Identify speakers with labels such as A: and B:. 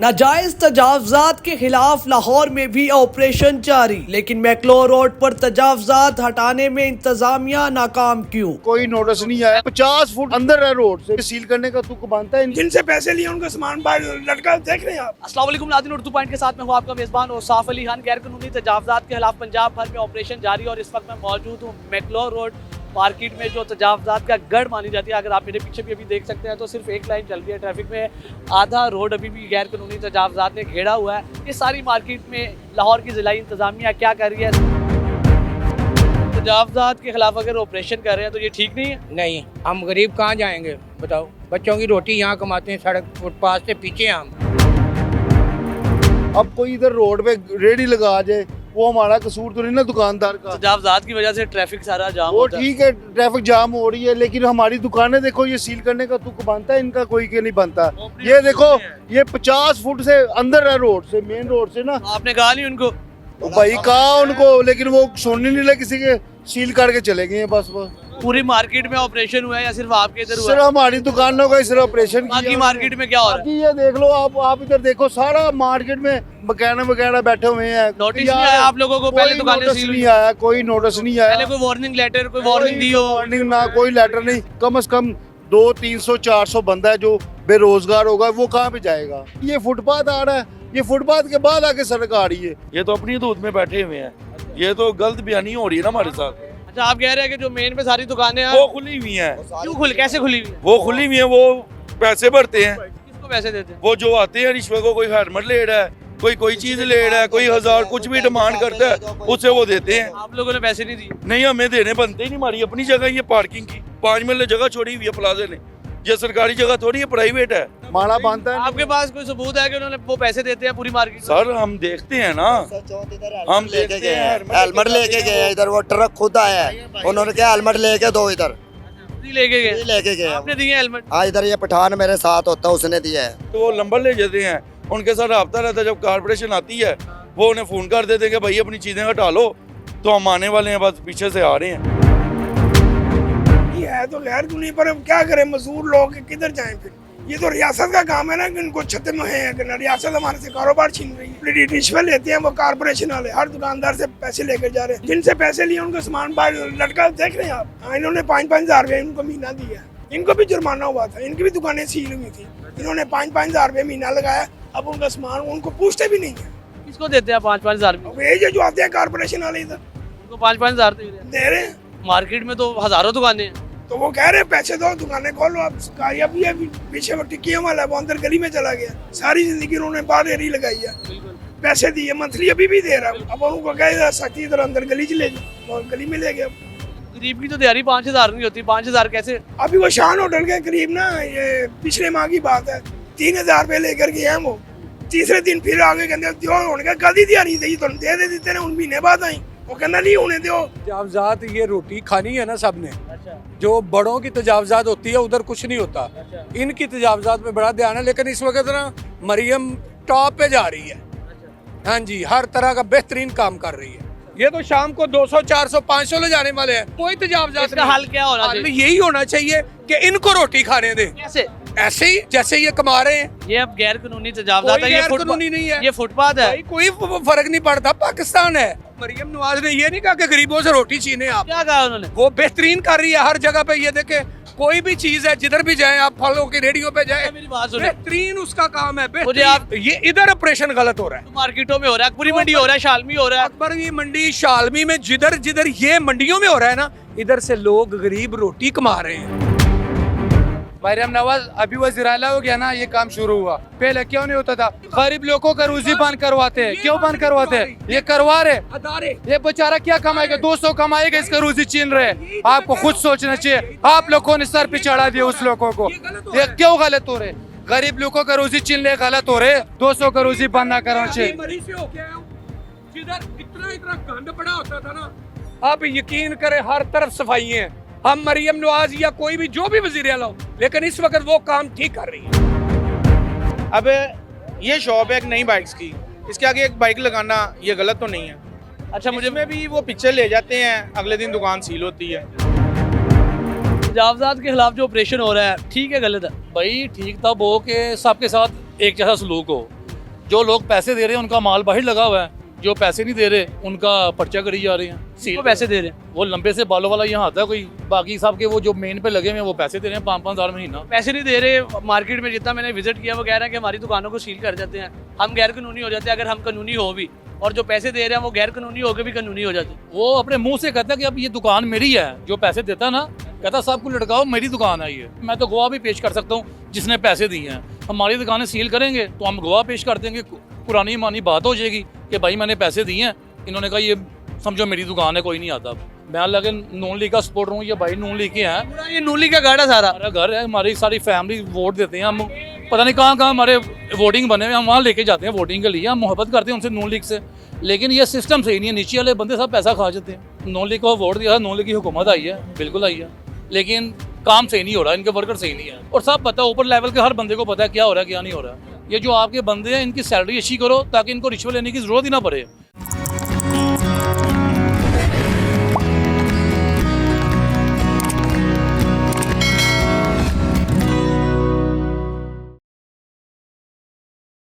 A: नाजायज तजावजात के खिलाफ लाहौर में भी ऑपरेशन जारी, लेकिन मैक्लोर रोड पर तजावजात हटाने में इंतजामिया नाकाम क्यों?
B: कोई नोटिस नहीं आया। 50 फुट अंदर है रोड से, सील करने का तुक बनता है।
C: जिनसे पैसे लिए उनका सामान बाहर लटका देख रहे हैं आप।
A: अस्सलाम वालेकुम नाज़रीन, उर्दू पॉइंट के साथ मैं हूँ आपका मेज़बान और साफ अली खान। गैर कानूनी तजावजात के खिलाफ पंजाब भर में ऑपरेशन जारी और इस वक्त मैं मौजूद हूँ मैक्लोर रोड मार्केट में, जो तजावजात का गढ़ मानी जाती है। अगर आप मेरे पीछे भी अभी देख सकते हैं तो सिर्फ एक लाइन चल रही है ट्रैफिक में, आधा रोड अभी भी गैर कानूनी तजावजात ने घेरा हुआ है। इस सारी मार्केट में लाहौर की ज़िलाई इंतज़ामिया क्या कर रही है? तजावजात के खिलाफ अगर ऑपरेशन कर रहे हैं तो ये ठीक नहीं है।
D: नहीं, हम गरीब कहाँ जाएंगे बताओ? बच्चों की रोटी यहाँ कमाते हैं, सड़क फुटपाथ से पीछे हम।
B: अब कोई इधर रोड पे रेडी लगा जाए, वो हमारा कसूर तो नहीं ना दुकानदार का।
A: तजावजात की वजह से ट्रैफिक सारा जाम
B: वो
A: होता है।
B: ठीक है, ट्रैफिक जाम हो रही है, लेकिन हमारी दुकानें देखो, ये सील करने का तुक बनता है, इनका कोई के नहीं बनता। ये देखो, ये 50 फुट से अंदर है रोड से, मेन रोड से ना।
A: आपने कहा नहीं उनको?
B: भाई कहा उनको, लेकिन वो सुनने नहीं लगे, किसी के सील करके चले गए हैं बस।
A: पूरी मार्केट में ऑपरेशन हुआ है या सिर्फ आपके इधर हुआ
B: सिर्फ
A: है?
B: हमारी दुकानों का सिर्फ ऑपरेशन
A: बाकी मार्केट में क्या हो रहा है?
B: बाकी ये देख लो, आप इधर देखो, सारा मार्केट में बकाना वगैरह बैठे हुए हैं।
A: नोटिस नहीं आया आप लोगों को? पहले दुकानें सील हुई,
B: नहीं आया, कोई नोटिस नहीं आया।
A: पहले कोई वार्निंग लेटर, कोई वार्निंग दी हो?
B: वार्निंग ना, कोई लेटर नहीं। कम से कम 200-300-400 बंदा है जो बेरोजगार होगा, वो कहाँ पे जाएगा? ये फुटपाथ आ रहा है, ये फुटपाथ के बाद आके सड़क आ रही है।
E: ये तो अपनी दूध में बैठे हुए हैं, ये तो गलत बयानी हो रही है ना हमारे साथ।
A: अच्छा, आप कह रहे हैं कि जो मेन पे सारी दुकानें हैं
E: वो खुली हुई हैं।
A: क्यों कैसे खुली हुई है?
E: वो खुली हुई हैं, वो पैसे भरते हैं।
A: किसको पैसे देते हैं?
E: वो जो आते हैं रिश्वत को, कोई हेलमेट ले रहा है, कोई चीज ले रहा है, कोई 1000 कुछ भी डिमांड करता है, उससे वो देते हैं।
A: आप लोगों ने पैसे नहीं दिए?
E: नहीं, हमें देने बनते ही नहीं। हमारी अपनी जगह, ये पार्किंग की 5 मरले जगह छोड़ी हुई है प्लाजे ने। ये सरकारी जगह थोड़ी है, प्राइवेट है।
B: माड़ा बांधता है।
A: आपके पास कोई सबूत है कि उन्होंने वो पैसे देते हैं पूरी मार्केट?
E: सर हम देखते हैं ना, हम
F: लेके गए हैं, हेलमेट लेके गए हैं। इधर वो ट्रक खुद आया है, उन्होंने क्या हेलमेट लेके दो, इधर
A: लेके गए?
F: लेके गए।
A: आपने दिए हेलमेट?
F: हाँ, इधर ये पठान मेरे साथ होता है, उसने दिया है।
E: तो वो नंबर ले जाते हैं, उनके साथ रब्ता रहता है। जब कारपोरेशन आती है वो उन्हें फोन कर देते हैं कि भाई अपनी चीजें हटा लो, तो हम आने वाले हैं, बस पीछे से आ रहे हैं।
C: ये है तो गैर कानूनी, पर अब क्या करें, मजदूर लोग किधर जाएं फिर? ये तो रियासत का काम है ना कि उनको छत में है कि रियासत हमारे से कारोबार छीन रही है। रिश्वत लेते हैं वो कारपोरेशन वाले, हर दुकानदार से पैसे लेकर जा रहे हैं। जिनसे पैसे लिए उनका सामान बाहर लटका देख रहे हैं आप। हाँ, इन्होंने 5-5 हजार रुपये इनको महीना दिया है। इनको भी जुर्माना हुआ था, इनकी भी दुकानें सील हुई थी। इन्होंने 5-5 हजार रुपये महीना लगाया, अब उनका सामान उनको पूछते भी नहीं है।
A: किसको देते हैं 5-5 हजार?
C: अब ये जो आते हैं कारपोरेशन वाले इधर
A: उनको 5-5 हजार
C: दे रहे हैं।
A: मार्केट में तो हजारों दुकानें हैं।
C: तो वो कह रहे हैं पैसे दो, दुकानें खोलो। अब कामयाब भी है, पीछे वो टिक्कियों वाला है, वो अंदर गली में चला गया। सारी जिंदगी उन्होंने बाहर एरी लगाई है, पैसे दिए, मंथली अभी भी दे रहा है। अब उनको कहे सख्ती इधर अंदर गली चले जाओ, और गली में ले गया।
A: गरीब की तो दिहाड़ी 5 हजार नहीं होती। 5 हजार कैसे?
C: अभी वो शान होटल के करीब ना, ये पिछले माह की बात है, 3000 रुपये लेकर गए हैं वो। तीसरे दिन फिर आगे कहते उन्होंने कदी दिहाड़ी दी तो दे देते उन महीने बाद आई। वो कहना नहीं होने दो।
G: तजावजात ये रोटी खानी है ना सबने। जो बड़ों की तजावजात होती है उधर कुछ नहीं होता। इनकी तजावजात में बड़ा ध्यान है, लेकिन इस वक्त ना मरियम टॉप पे जा रही है। हाँ जी, हर तरह का बेहतरीन काम कर रही है। ये तो शाम को 200, 400, 500 ले जाने वाले हैं। कोई तजावजात
A: इसका हल क्या होना
G: हल
A: चाहिए?
G: यही होना चाहिए कि इनको रोटी खाने दें,
A: कैसे?
G: ऐसे ही जैसे ये कमा रहे हैं।
A: ये अब गैर कानूनी तजावजात
G: कोई
A: है,
G: गैर कानूनी नहीं है।
A: ये फुटपाथ है।
G: भाई कोई फर्क नहीं पड़ता, पाकिस्तान है। मरियम नवाज ने ये नहीं कहा कि गरीबों से रोटी छीने आप।
A: क्या कहा उन्होंने?
G: वो बेहतरीन कर रही है हर जगह पे। ये देखे, कोई भी चीज है, जिधर भी जाए आप, फलों की रेडियो पे जाए,
A: मेरी बात सुनो,
G: बेहतरीन उसका काम है।
A: मुझे
G: आप ये इधर ऑपरेशन गलत हो रहा है।
A: मार्केटों में हो रहा है, पूरी मंडी हो रहा है, शालमी हो रहा है।
G: अकबर की मंडी, शालमी में, जिधर जिधर ये मंडियों में हो रहा है ना, इधर से लोग गरीब रोटी कमा रहे हैं।
H: मरियम नवाज अभी वज़ीर आला हो गया ना, ये काम शुरू हुआ। पहले क्यों नहीं होता था? गरीब लोगों का रोजी बंद करवाते हैं। क्यों बंद करवाते हैं? ये करवा रहे। ये बेचारा क्या कमाएगा? 200 कमाएगा, इसका रोजी छीन रहे। आपको खुद सोचना चाहिए। आप लोगों ने सर पे चढ़ा दिया उस लोगों को। ये क्यों गलत हो रहे? गरीब लोगों का रोजी छीन ले, गलत हो रहे। 200 का रोजी बंद ना करना चाहिए।
G: इतना गंद पड़ा होता था ना, आप यकीन करें हर तरफ सफाई है। हम मरियम नवाज या कोई भी, जो भी वजीर आला हो, लेकिन इस वक्त वो काम ठीक कर रही है।
H: अब ये शॉप है एक नई बाइक्स की, इसके आगे एक बाइक लगाना ये गलत तो नहीं है? अच्छा, मुझे में भी वो पिक्चर ले जाते हैं, अगले दिन दुकान सील होती है।
A: तजावजात के खिलाफ जो ऑपरेशन हो रहा है, ठीक है गलत है?
I: भाई ठीक था वो कि सबके साथ एक जैसा सलूक हो। जो लोग पैसे दे रहे हैं उनका माल बाहर लगा हुआ है, जो पैसे नहीं दे रहे उनका पर्चा करी जा रहे हैं। सील
A: वो पैसे दे रहे हैं,
I: वो लंबे से बालों वाला यहाँ आता है कोई, बाकी साहब के वो जो मेन पे लगे हुए हैं वो पैसे दे रहे हैं 5-5 हज़ार महीना।
A: पैसे नहीं दे रहे। मार्केट में जितना मैंने विजिट किया वो कह रहे हैं कि हमारी दुकानों को सील कर देते हैं, हम गैर कानूनी हो जाते हैं अगर हम कानूनी हो भी, और जो पैसे दे रहे हैं वो गैर कानूनी होकर भी कानूनी हो जाते हैं।
I: वो अपने मुंह से कहता है कि अब ये दुकान मेरी है, जो पैसे देता है ना कहता साहब को लटकाओ मेरी दुकान है ये। मैं तो गवाह भी पेश कर सकता हूँ जिसने पैसे दिए हैं। हमारी दुकानें सील करेंगे तो हम गवाह पेश कर देंगे, पुरानी मानी बात हो जाएगी कि भाई मैंने पैसे दिए हैं, इन्होंने कहा ये समझो मेरी दुकान है, कोई नहीं आता। मैं अल्लाह के नून लीग का सपोर्टर हूँ, ये भाई नून लीग के हैं,
A: पूरा ये नूली का गढ़ है सारा।
I: हमारा घर है, हमारी सारी फैमिली वोट देते हैं, हम पता नहीं कहाँ कहाँ हमारे वोटिंग बने हुए, हम वहाँ लेके जाते हैं वोटिंग के लिए, हम मोहब्बत करते हैं उनसे नून लीग से। लेकिन ये सिस्टम सही नहीं है, नीचे वाले बंदे सब पैसा खा जाते हैं। नून लीग को वोट दिया, नून लीग की हुकूमत आई है, बिल्कुल आई है, लेकिन काम सही नहीं हो रहा, इनके वर्कर सही नहीं है। और सब पता है, ऊपर लेवल के हर बंदे को पता है क्या हो रहा है क्या नहीं हो रहा है। ये जो आपके बंदे हैं इनकी सैलरी अच्छी करो ताकि इनको रिश्वत लेने की जरूरत ही ना पड़े।